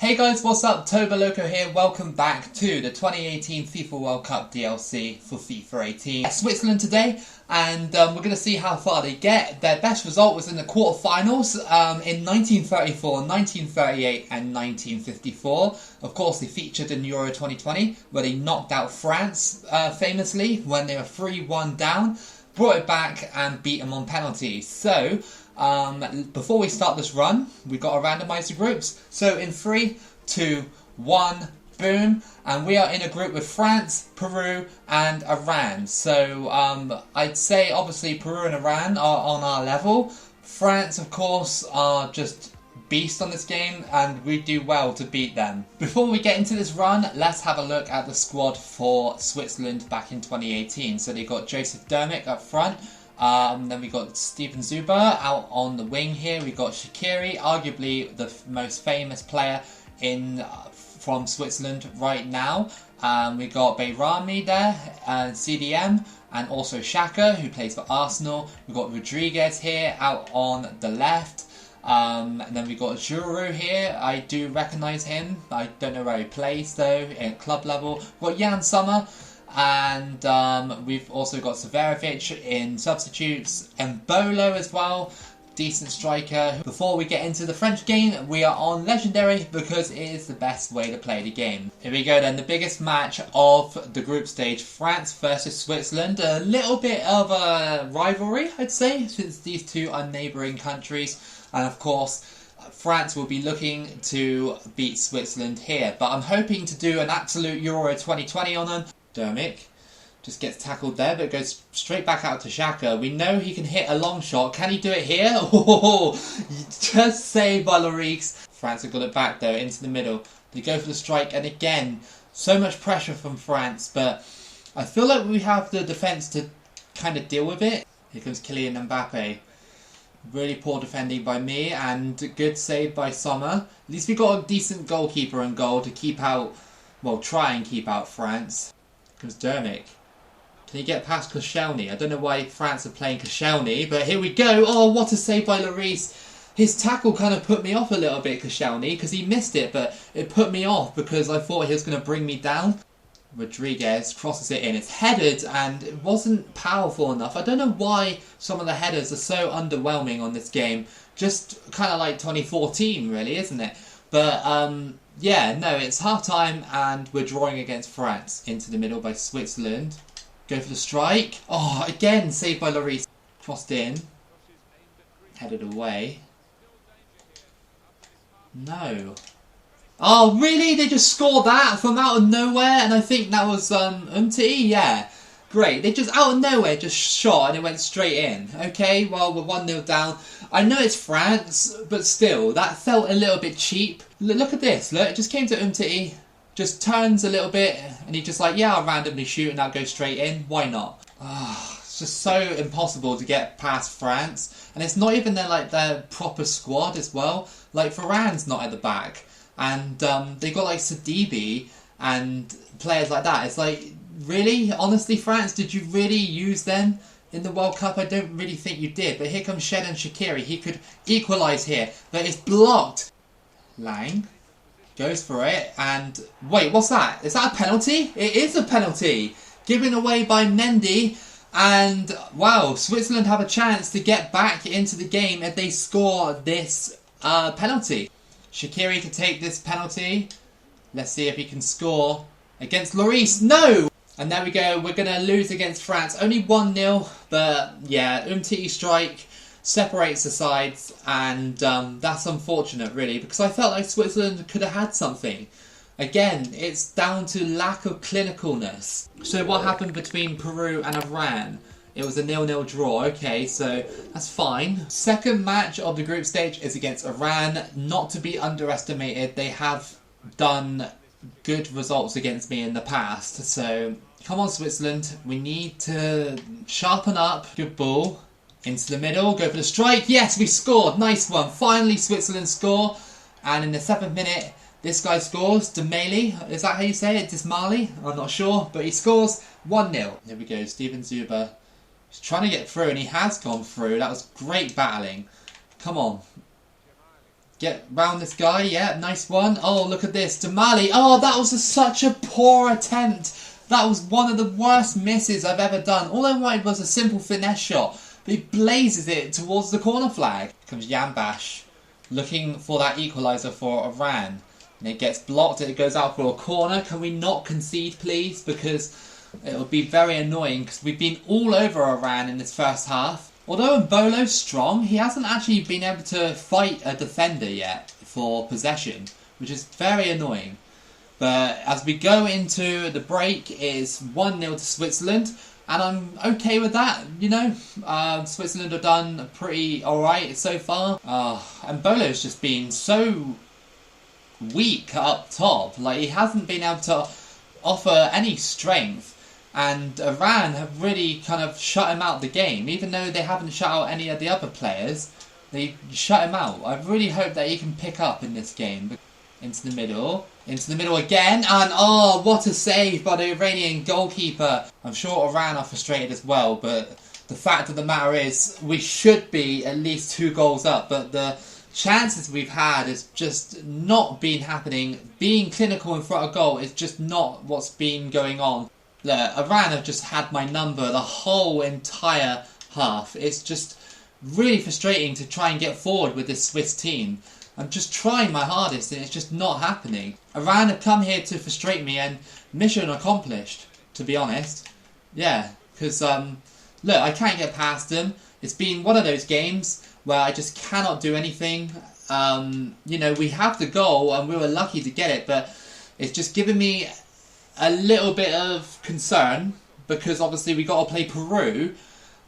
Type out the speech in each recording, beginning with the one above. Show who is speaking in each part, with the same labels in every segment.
Speaker 1: Hey guys, what's up? Toboloco here. Welcome back to the 2018 FIFA World Cup DLC for FIFA 18. Switzerland today, and we're going to see how far they get. Their best result was in the quarterfinals in 1934, 1938 and 1954. Of course, they featured in Euro 2020 where they knocked out France famously when they were 3-1 down, brought it back and beat them on penalties. So before we start this run, we've got to randomise the groups. So in 3, 2, 1, boom, and we are in a group with France, Peru and Iran. So I'd say obviously Peru and Iran are on our level. France, of course, are just beasts on this game, and we do well to beat them. Before we get into this run, let's have a look at the squad for Switzerland back in 2018. So they got Joseph Dermick up front. Then we got Steven Zuber out on the wing here. We got Shaqiri, arguably the most famous player from Switzerland right now. We got Bayrami there, CDM, and also Shaq, who plays for Arsenal. We got Rodriguez here out on the left. And then we got Juru here. I do recognise him. I don't know where he plays though at club level. We've got Jan Sommer. And we've also got Severovic in substitutes, and Bolo as well, decent striker. Before we get into the French game, we are on Legendary because it is the best way to play the game. Here we go then, the biggest match of the group stage, France versus Switzerland. A little bit of a rivalry, I'd say, since these two are neighbouring countries, and of course France will be looking to beat Switzerland here, but I'm hoping to do an absolute Euro 2020 on them. Dermick just gets tackled there, but goes straight back out to Shaq. We know he can hit a long shot. Can he do it here? Oh, just saved by Lloris. France have got it back though, into the middle. They go for the strike, and again, so much pressure from France, but I feel like we have the defence to kind of deal with it. Here comes Kylian Mbappe. Really poor defending by me, and good save by Sommer. At least we got a decent goalkeeper in goal to keep out, well, try and keep out France. Comes Dermick. Can he get past Koscielny? I don't know why France are playing Koscielny, but here we go. Oh, what a save by Lloris. His tackle kind of put me off a little bit, Koscielny, because he missed it, but it put me off because I thought he was going to bring me down. Rodriguez crosses it in. It's headed, and it wasn't powerful enough. I don't know why some of the headers are so underwhelming on this game. Just kind of like 2014, really, isn't it? But, yeah, no, it's half-time and we're drawing against France. Into the middle by Switzerland. Go for the strike. Oh, again, saved by Lloris. Crossed in. Headed away. No. Oh, really? They just scored that from out of nowhere? And I think that was Umtiti? Yeah. Great. They just out of nowhere just shot and it went straight in. Okay, well, we're 1-0 down. I know it's France, but still, that felt a little bit cheap. Look at this. Look, it just came to Umtiti, just turns a little bit, and he just like, yeah, I'll randomly shoot and that'll go straight in. Why not? It's just so impossible to get past France. And it's not even their proper squad as well. Like, Varane's not at the back. And they got like Sidibe and players like that. It's like, really? Honestly, France, did you really use them in the World Cup? I don't really think you did. But here comes Shaqiri Shaqiri. He could equalise here, but it's blocked. Lang goes for it, and wait, what's that? Is that a penalty? It is a penalty. Given away by Mendy, and wow, Switzerland have a chance to get back into the game if they score this penalty. Shaqiri to take this penalty. Let's see if he can score against Lloris. No! And there we go, we're going to lose against France. Only 1-0, but yeah, Umtiti strike separates the sides, and that's unfortunate really, because I felt like Switzerland could have had something. Again, it's down to lack of clinicalness. So what happened between Peru and Iran? It was a 0-0 draw, okay, so that's fine. Second match of the group stage is against Iran. Not to be underestimated, they have done good results against me in the past, so come on Switzerland, we need to sharpen up. Good ball into the middle, go for the strike. Yes, we scored, nice one. Finally Switzerland score, and in the 7th minute this guy scores. Demali, is that how you say it? Dismali? I'm not sure, but he scores 1-0. There we go, Steven Zuber. He's trying to get through, and he has gone through. That was great battling. Come on. Get round this guy, yeah, nice one. Oh, look at this, Damali. Oh, that was such a poor attempt. That was one of the worst misses I've ever done. All I wanted was a simple finesse shot, but he blazes it towards the corner flag. Here comes Yambash, looking for that equaliser for Iran. And it gets blocked, it goes out for a corner. Can we not concede, please? Because it would be very annoying, because we've been all over Iran in this first half. Although Mbolo's strong, he hasn't actually been able to fight a defender yet for possession, which is very annoying. But as we go into the break, it's 1-0 to Switzerland, and I'm okay with that, you know. Switzerland have done pretty alright so far. And Mbolo's just been so weak up top. Like, he hasn't been able to offer any strength. And Iran have really kind of shut him out of the game. Even though they haven't shut out any of the other players, they shut him out. I really hope that he can pick up in this game. Into the middle again, and oh, what a save by the Iranian goalkeeper. I'm sure Iran are frustrated as well, but the fact of the matter is we should be at least 2 goals up, but the chances we've had has just not been happening. Being clinical in front of goal is just not what's been going on. Iran have just had my number the whole entire half. It's just really frustrating to try and get forward with this Swiss team. I'm just trying my hardest and it's just not happening. Iran have come here to frustrate me, and mission accomplished, to be honest. Yeah, because look, I can't get past them. It's been one of those games where I just cannot do anything. You know, we have the goal and we were lucky to get it, but it's just given me a little bit of concern, because obviously we got to play Peru.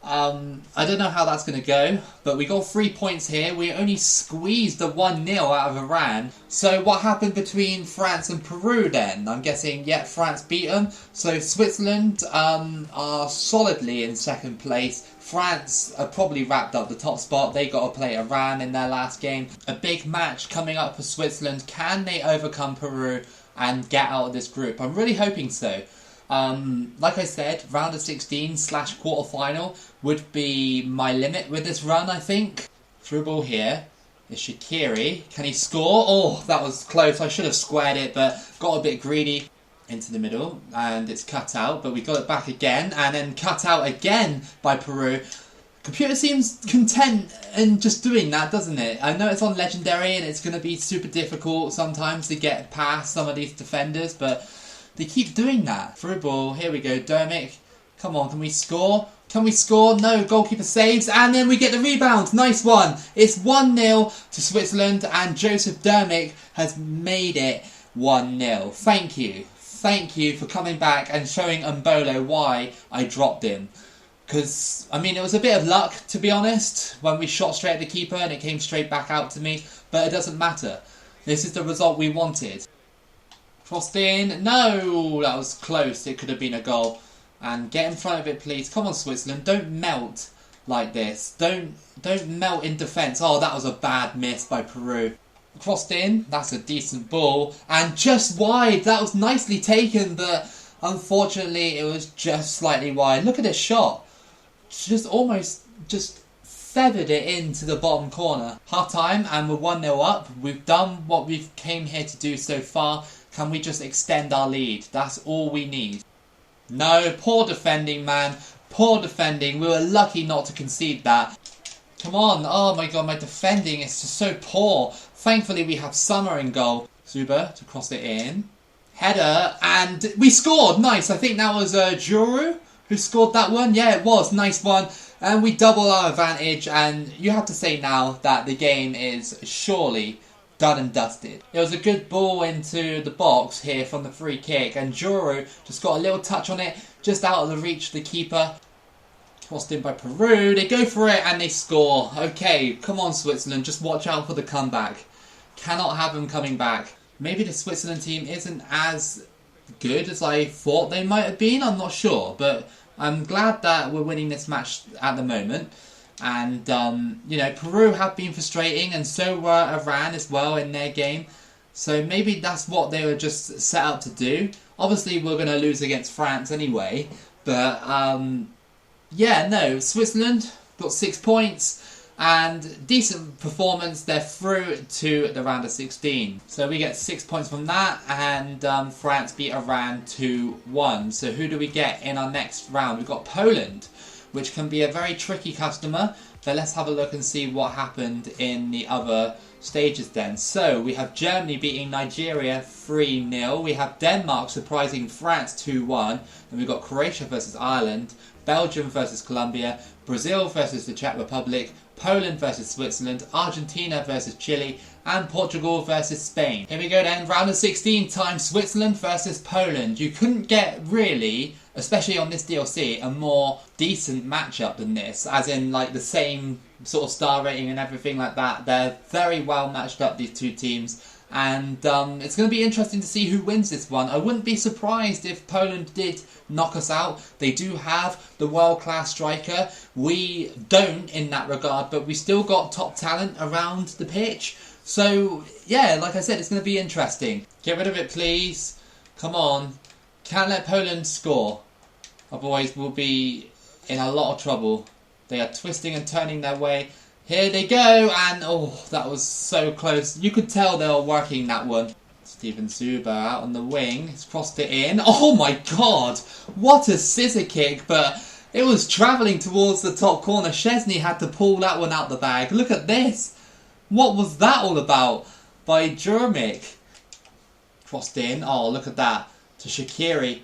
Speaker 1: I don't know how that's going to go, but we got 3 points here. We only squeezed the 1-0 out of Iran. So what happened between France and Peru then? I'm guessing, yeah, France beat them. So Switzerland are solidly in second place. France are probably wrapped up the top spot. They got to play Iran in their last game. A big match coming up for Switzerland. Can they overcome Peru and get out of this group? I'm really hoping so. Like I said, round of 16 / quarter final would be my limit with this run, I think. Through ball here is Shaqiri. Can he score? Oh, that was close. I should have squared it, but got a bit greedy. Into the middle, and it's cut out, but we got it back again, and then cut out again by Peru. Computer seems content in just doing that, doesn't it? I know it's on Legendary, and it's going to be super difficult sometimes to get past some of these defenders, but they keep doing that. Through ball, here we go, Dermic. Come on, can we score? Can we score? No, goalkeeper saves, and then we get the rebound. Nice one. It's 1-0 to Switzerland, and Joseph Dermic has made it 1-0. Thank you. Thank you for coming back and showing Mbolo why I dropped him. Because, I mean, it was a bit of luck, to be honest, when we shot straight at the keeper and it came straight back out to me. But it doesn't matter. This is the result we wanted. Crossed in. No, that was close. It could have been a goal. And get in front of it, please. Come on, Switzerland. Don't melt like this. Don't melt in defence. Oh, that was a bad miss by Peru. Crossed in, that's a decent ball, and just wide. That was nicely taken, but unfortunately it was just slightly wide. Look at this shot, just almost just feathered it into the bottom corner. Half time, and we're 1-0 up. We've done what we've came here to do so far. Can we just extend our lead? That's all we need. No, poor defending, man, poor defending. We were lucky not to concede that. Come on, oh my god, my defending is just so poor. Thankfully we have Summer in goal. Zuba to cross it in. Header, and we scored! Nice, I think that was Juru who scored that one. Yeah, it was, nice one. And we double our advantage, and you have to say now that the game is surely done and dusted. It was a good ball into the box here from the free kick, and Juru just got a little touch on it, just out of the reach of the keeper. Crossed in by Peru, they go for it and they score. Okay, come on Switzerland, just watch out for the comeback. Cannot have them coming back. Maybe the Switzerland team isn't as good as I thought they might have been, I'm not sure. But I'm glad that we're winning this match at the moment. And, you know, Peru have been frustrating, and so were Iran as well in their game. So maybe that's what they were just set up to do. Obviously we're going to lose against France anyway, but yeah, no, Switzerland got 6 points, and decent performance. They're through to the round of 16. So we get 6 points from that, and France beat Iran 2-1. So who do we get in our next round? We've got Poland, which can be a very tricky customer. But let's have a look and see what happened in the other stages then. So we have Germany beating Nigeria 3-0. We have Denmark surprising France 2-1. Then we've got Croatia versus Ireland, Belgium versus Colombia, Brazil versus the Czech Republic, Poland versus Switzerland, Argentina versus Chile, and Portugal versus Spain. Here we go then, round of 16 times Switzerland versus Poland. You couldn't get really, especially on this DLC, a more decent matchup than this, as in like the same sort of star rating and everything like that. They're very well matched up, these two teams, and it's going to be interesting to see who wins this one. I wouldn't be surprised if Poland did knock us out. They do have the world-class striker. We don't in that regard, but we still got top talent around the pitch. So yeah, like I said, it's going to be interesting. Get rid of it, please. Come on. Can't let Poland score. Otherwise we'll be in a lot of trouble. They are twisting and turning their way. Here they go, and oh, that was so close. You could tell they were working that one. Steven Zuber out on the wing. He's crossed it in. Oh my god! What a scissor kick, but it was travelling towards the top corner. Szczesny had to pull that one out the bag. Look at this. What was that all about? By Jurmic. Crossed in. Oh, look at that. To Shaqiri.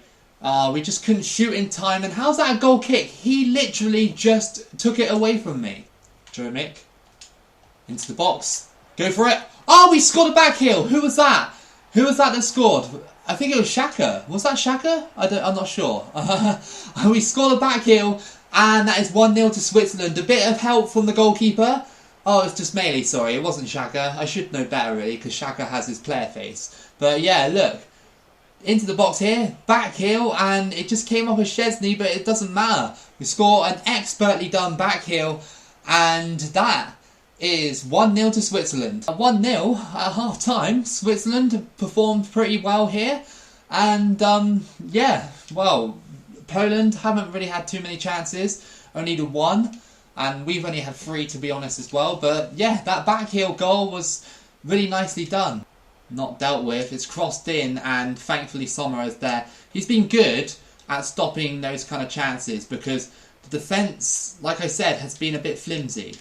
Speaker 1: We just couldn't shoot in time. And how's that a goal kick? He literally just took it away from me. Jurmic. Into the box. Go for it. Oh, we scored a back heel. Who was that? Who was that scored? I think it was Shaq. Was that Shaq? I'm not sure. We scored a back heel, and that is 1-0 to Switzerland. A bit of help from the goalkeeper. Oh, it's just Melee, sorry. It wasn't Shaq. I should know better, really, because Shaq has his player face. But yeah, look. Into the box here. Back heel, and it just came off as Szczesny, but it doesn't matter. We score an expertly done back heel, and that is 1-0 to Switzerland. 1-0 at half time. Switzerland performed pretty well here, and yeah, well, Poland haven't really had too many chances, only the one, and we've only had 3 to be honest as well. But yeah, that back heel goal was really nicely done. Not dealt with, it's crossed in, and thankfully Sommer is there. He's been good at stopping those kind of chances because the defence, like I said, has been a bit flimsy.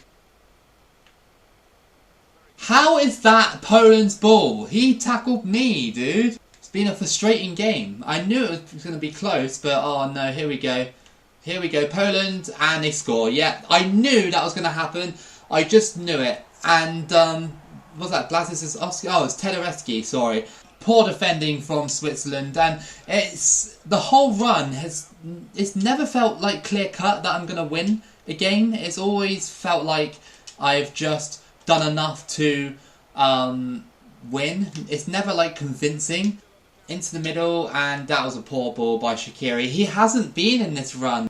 Speaker 1: How is that Poland's ball? He tackled me, dude. It's been a frustrating game. I knew it was going to be close, but oh no, here we go. Here we go, Poland, and they score. Yeah, I knew that was going to happen. I just knew it. And, what's that? Blazis? Oh, it's Telereski, sorry. Poor defending from Switzerland, and it's the whole run it's never felt like clear cut that I'm going to win a game. It's always felt like I've just done enough to win. It's never like convincing. Into the middle, and that was a poor ball by Shaqiri. He hasn't been in this run.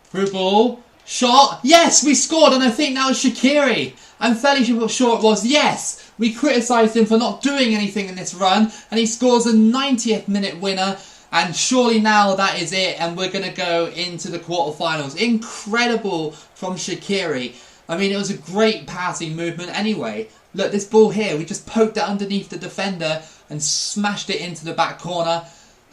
Speaker 1: Through ball, shot, yes, we scored, and I think that was Shaqiri. I'm fairly sure it was, yes. We criticised him for not doing anything in this run, and he scores a 90th minute winner, and surely now that is it, and we're going to go into the quarterfinals. Incredible from Shaqiri. I mean, it was a great passing movement anyway. Look, this ball here, we just poked it underneath the defender and smashed it into the back corner.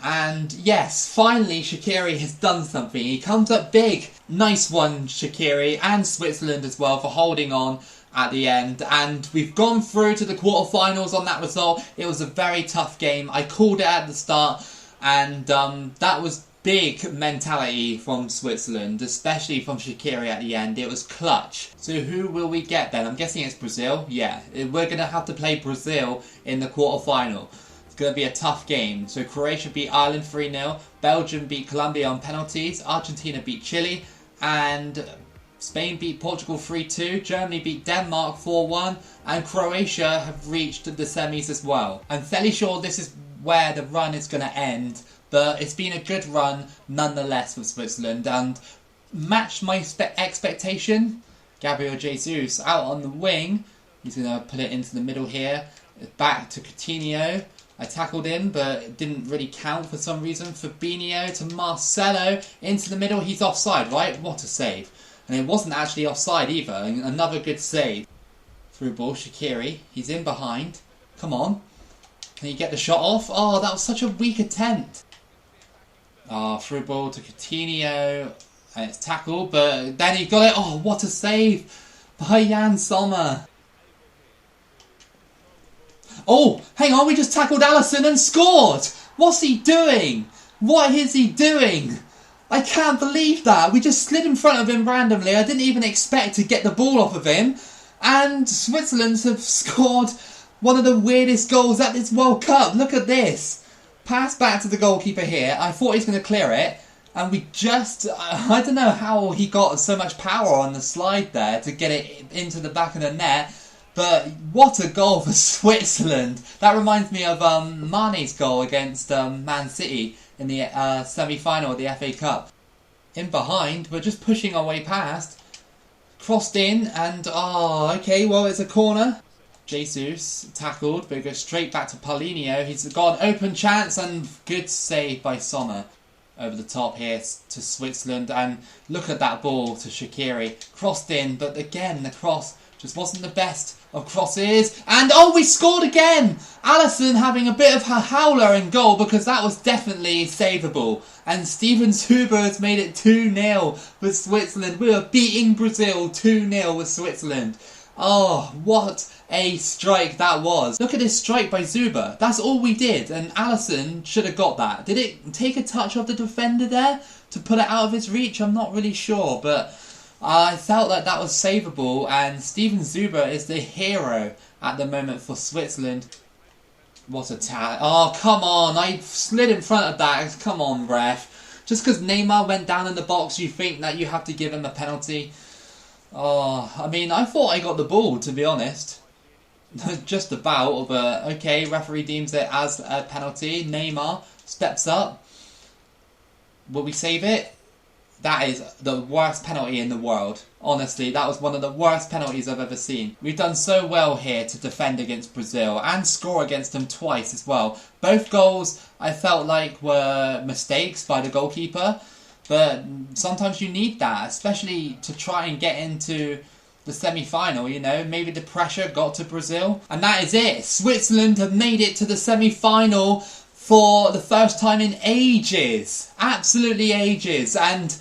Speaker 1: And yes, finally Shaqiri has done something. He comes up big. Nice one, Shaqiri, and Switzerland as well for holding on at the end. And we've gone through to the quarterfinals on that result. It was a very tough game. I called it at the start, and that was big mentality from Switzerland, especially from Shaqiri at the end. It was clutch. So who will we get then? I'm guessing it's Brazil. Yeah, we're going to have to play Brazil in the quarterfinal. It's going to be a tough game. So Croatia beat Ireland 3-0, Belgium beat Colombia on penalties, Argentina beat Chile, and Spain beat Portugal 3-2, Germany beat Denmark 4-1, and Croatia have reached the semis as well. I'm fairly sure this is where the run is going to end, but it's been a good run nonetheless with Switzerland, and matched my expectation. Gabriel Jesus out on the wing. He's going to put it into the middle here. Back to Coutinho. I tackled him, but it didn't really count for some reason. Fabinho to Marcelo. Into the middle. He's offside, right? What a save. And it wasn't actually offside either. Another good save. Through ball, Shaqiri. He's in behind. Come on. Can he get the shot off? Oh, that was such a weak attempt. Oh, through ball to Coutinho. And it's tackled, but then he got it. Oh, what a save by Jan Sommer. Oh, hang on, we just tackled Alisson and scored. What's he doing? What is he doing? I can't believe that. We just slid in front of him randomly. I didn't even expect to get the ball off of him. And Switzerland have scored one of the weirdest goals at this World Cup. Look at this. Pass back to the goalkeeper here. I thought he was going to clear it. And we just, I don't know how he got so much power on the slide there to get it into the back of the net. But what a goal for Switzerland. That reminds me of Mane's goal against Man City in the semi-final of the FA Cup. In behind, we're just pushing our way past. Crossed in and, oh, okay, well, it's a corner. Jesus tackled, but it goes straight back to Paulinho. He's got an open chance and good save by Sommer. Over the top here to Switzerland, and look at that ball to Shaqiri. Crossed in, but again, the cross just wasn't the best of crosses. And oh, we scored again! Alisson having a bit of a howler in goal because that was definitely savable. And Steven Zuber has made it 2-0 with Switzerland. We are beating Brazil 2-0 with Switzerland. Oh, what a strike that was. Look at this strike by Zuber. That's all we did, and Alisson should have got that. Did it take a touch of the defender there to put it out of his reach? I'm not really sure, but I felt like that was savable, and Steven Zuber is the hero at the moment for Switzerland. What a tag. Oh, come on. I slid in front of that. Come on, ref. Just because Neymar went down in the box, you think that you have to give him a penalty? Oh, I mean, I thought I got the ball, to be honest. Just about, but okay, referee deems it as a penalty. Neymar steps up. Will we save it? That is the worst penalty in the world. Honestly, that was one of the worst penalties I've ever seen. We've done so well here to defend against Brazil and score against them twice as well. Both goals I felt like were mistakes by the goalkeeper. But sometimes you need that, especially to try and get into the semi-final, you know. Maybe the pressure got to Brazil. And that is it. Switzerland have made it to the semi-final for the first time in ages. Absolutely ages. And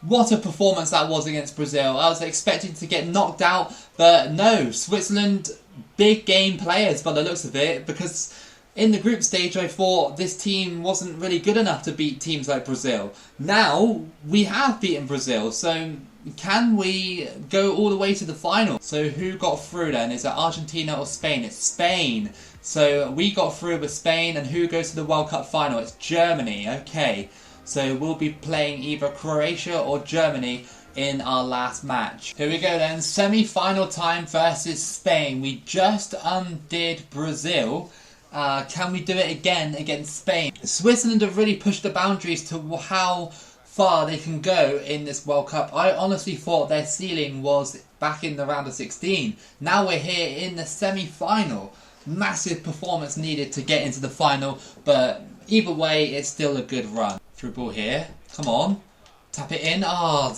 Speaker 1: what a performance that was against Brazil. I was expecting to get knocked out, but no. Switzerland, big game players by the looks of it, because in the group stage, I thought this team wasn't really good enough to beat teams like Brazil. Now, we have beaten Brazil, so can we go all the way to the final? So who got through then? Is it Argentina or Spain? It's Spain. So we got through with Spain, and who goes to the World Cup final? It's Germany. Okay, so we'll be playing either Croatia or Germany in our last match. Here we go then, semi-final time versus Spain. We just undid Brazil. Can we do it again against Spain? Switzerland have really pushed the boundaries to how far they can go in this World Cup. I honestly thought their ceiling was back in the round of 16. Now we're here in the semi-final. Massive performance needed to get into the final, but either way, it's still a good run. Through ball here. Come on. Tap it in. Oh,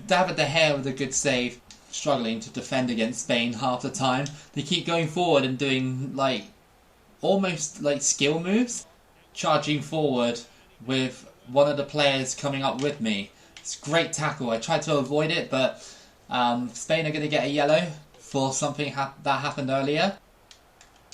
Speaker 1: David De Gea with a good save. Struggling to defend against Spain half the time. They keep going forward and doing like almost like skill moves, charging forward with one of the players coming up with me. It's a great tackle. I tried to avoid it, but Spain are going to get a yellow for something that happened earlier.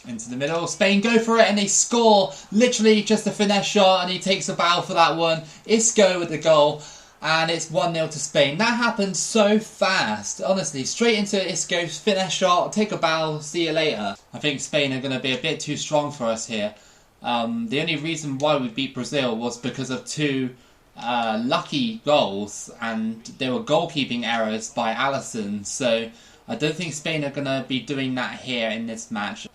Speaker 1: Into the middle. Spain go for it and they score. Literally just a finesse shot, and he takes a bow for that one. Isco with the goal, and it's 1-0 to Spain. That happened so fast. Honestly, straight into Isco, finesse shot, take a bow, see you later. I think Spain are going to be a bit too strong for us here. The only reason why we beat Brazil was because of two lucky goals, and they were goalkeeping errors by Alisson. So I don't think Spain are going to be doing that here in this match.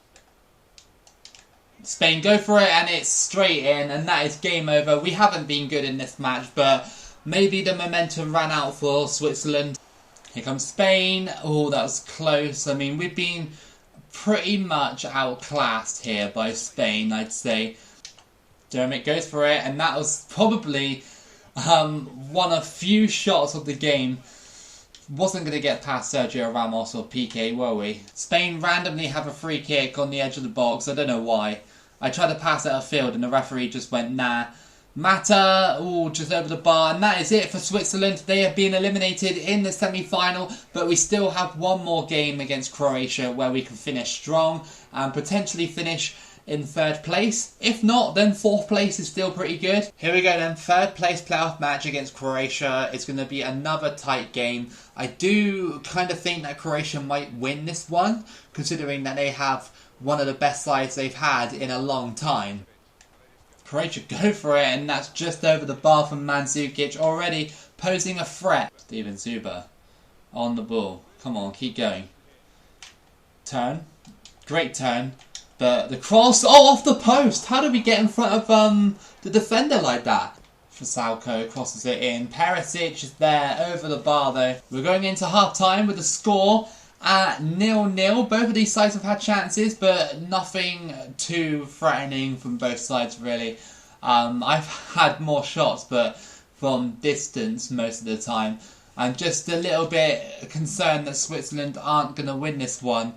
Speaker 1: Spain go for it and it's straight in, and that is game over. We haven't been good in this match, but maybe the momentum ran out for Switzerland. Here comes Spain. Oh, that was close. I mean, we've been pretty much outclassed here by Spain, I'd say. Dermot goes for it, and that was probably one of few shots of the game wasn't going to get past Sergio Ramos or Piqué, were we? Spain randomly have a free kick on the edge of the box. I don't know why. I tried to pass it upfield and the referee just went, nah. Mata, just over the bar. And that is it for Switzerland. They have been eliminated in the semi-final. But we still have one more game against Croatia where we can finish strong and potentially finish in 3rd place. If not, then 4th place is still pretty good. Here we go then, 3rd place playoff match against Croatia. It's going to be another tight game. I do kind of think that Croatia might win this one, considering that they have one of the best sides they've had in a long time. Croatia go for it, and that's just over the bar from Mandzukic, already posing a threat. Steven Zuber on the ball. Come on, keep going. Turn. Great turn. But the cross, off the post. How did we get in front of the defender like that? Fasalco crosses it in. Perisic is there, over the bar though. We're going into half time with the score at 0-0. Both of these sides have had chances, but nothing too threatening from both sides really. I've had more shots, but from distance most of the time. I'm just a little bit concerned that Switzerland aren't going to win this one.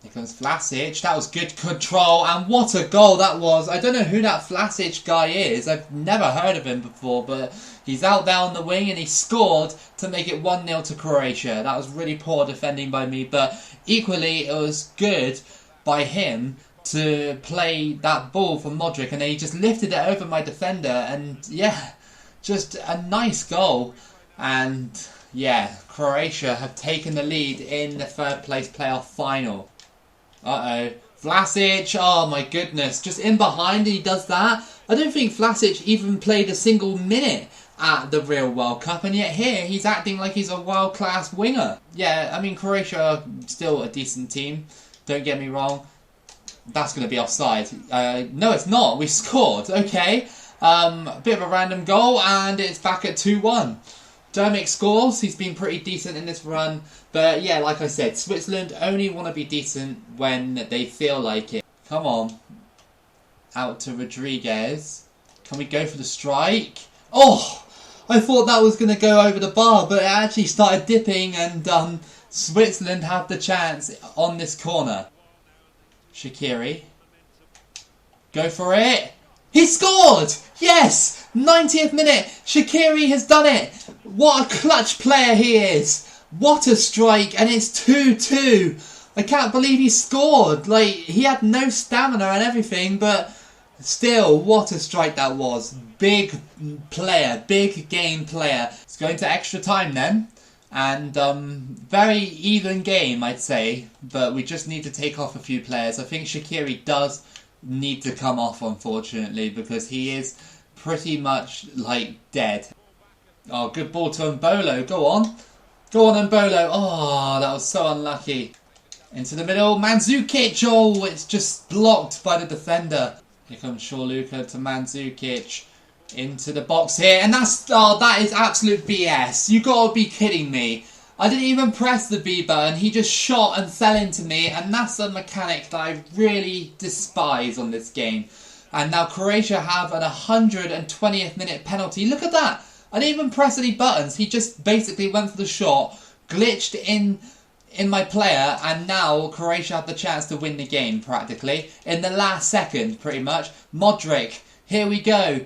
Speaker 1: Here comes Vlasic. That was good control, and what a goal that was. I don't know who that Vlasic guy is. I've never heard of him before, but he's out there on the wing and he scored to make it 1-0 to Croatia. That was really poor defending by me, but equally it was good by him to play that ball for Modric, and then he just lifted it over my defender, and yeah, just a nice goal. And yeah, Croatia have taken the lead in the 3rd place playoff final. Uh-oh. Vlasic, oh my goodness. Just in behind he does that. I don't think Vlasic even played a single minute at the real World Cup, and yet here he's acting like he's a world-class winger. Yeah, I mean, Croatia are still a decent team. Don't get me wrong. That's going to be offside. No, it's not. We scored. Okay. A bit of a random goal, and it's back at 2-1. Dermot scores. He's been pretty decent in this run. But yeah, like I said, Switzerland only want to be decent when they feel like it. Come on. Out to Rodriguez. Can we go for the strike? Oh! I thought that was going to go over the bar, but it actually started dipping, and Switzerland have the chance on this corner. Shaqiri. Go for it. He scored! Yes! 90th minute. Shaqiri has done it. What a clutch player he is. What a strike. And it's 2-2. I can't believe he scored. Like, he had no stamina and everything, but still, what a strike that was. Big player. Big game player. It's going to extra time then. And very even game, I'd say. But we just need to take off a few players. I think Shaqiri does need to come off, unfortunately, because he is pretty much like dead. Oh, good ball to Mbolo. Go on. Go on, Mbolo. Oh, that was so unlucky. Into the middle. Mandzukic. Oh, it's just blocked by the defender. Here comes Shaqiri to Mandzukic. Into the box here. And that is absolute BS. You gotta be kidding me. I didn't even press the B button. He just shot and fell into me. And that's a mechanic that I really despise on this game. And now Croatia have an 120th minute penalty. Look at that. I didn't even press any buttons. He just basically went for the shot, glitched in my player, and now Croatia have the chance to win the game practically. In the last second, pretty much. Modric. Here we go.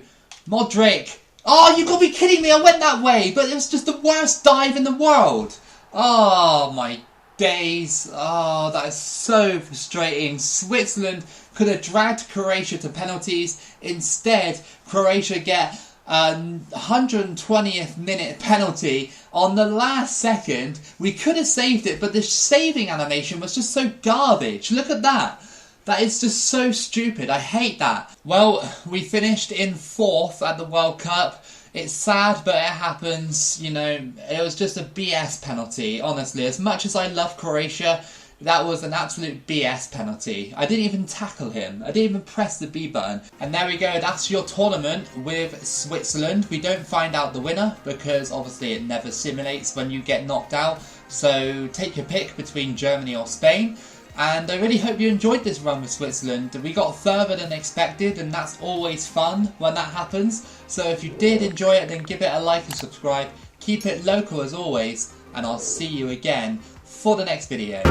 Speaker 1: Modric. Oh, you gotta be kidding me. I went that way, but it was just the worst dive in the world. Oh, my days. Oh, that is so frustrating. Switzerland could have dragged Croatia to penalties. Instead, Croatia get a 120th minute penalty on the last second. We could have saved it, but the saving animation was just so garbage. Look at that. That is just so stupid. I hate that. Well, we finished in 4th at the World Cup. It's sad, but it happens. You know, it was just a BS penalty, honestly. As much as I love Croatia, that was an absolute BS penalty. I didn't even tackle him. I didn't even press the B button. And there we go. That's your tournament with Switzerland. We don't find out the winner because obviously it never simulates when you get knocked out. So take your pick between Germany or Spain. And I really hope you enjoyed this run with Switzerland. We got further than expected, and that's always fun when that happens. So if you did enjoy it, then give it a like and subscribe. Keep it local as always, and I'll see you again for the next video.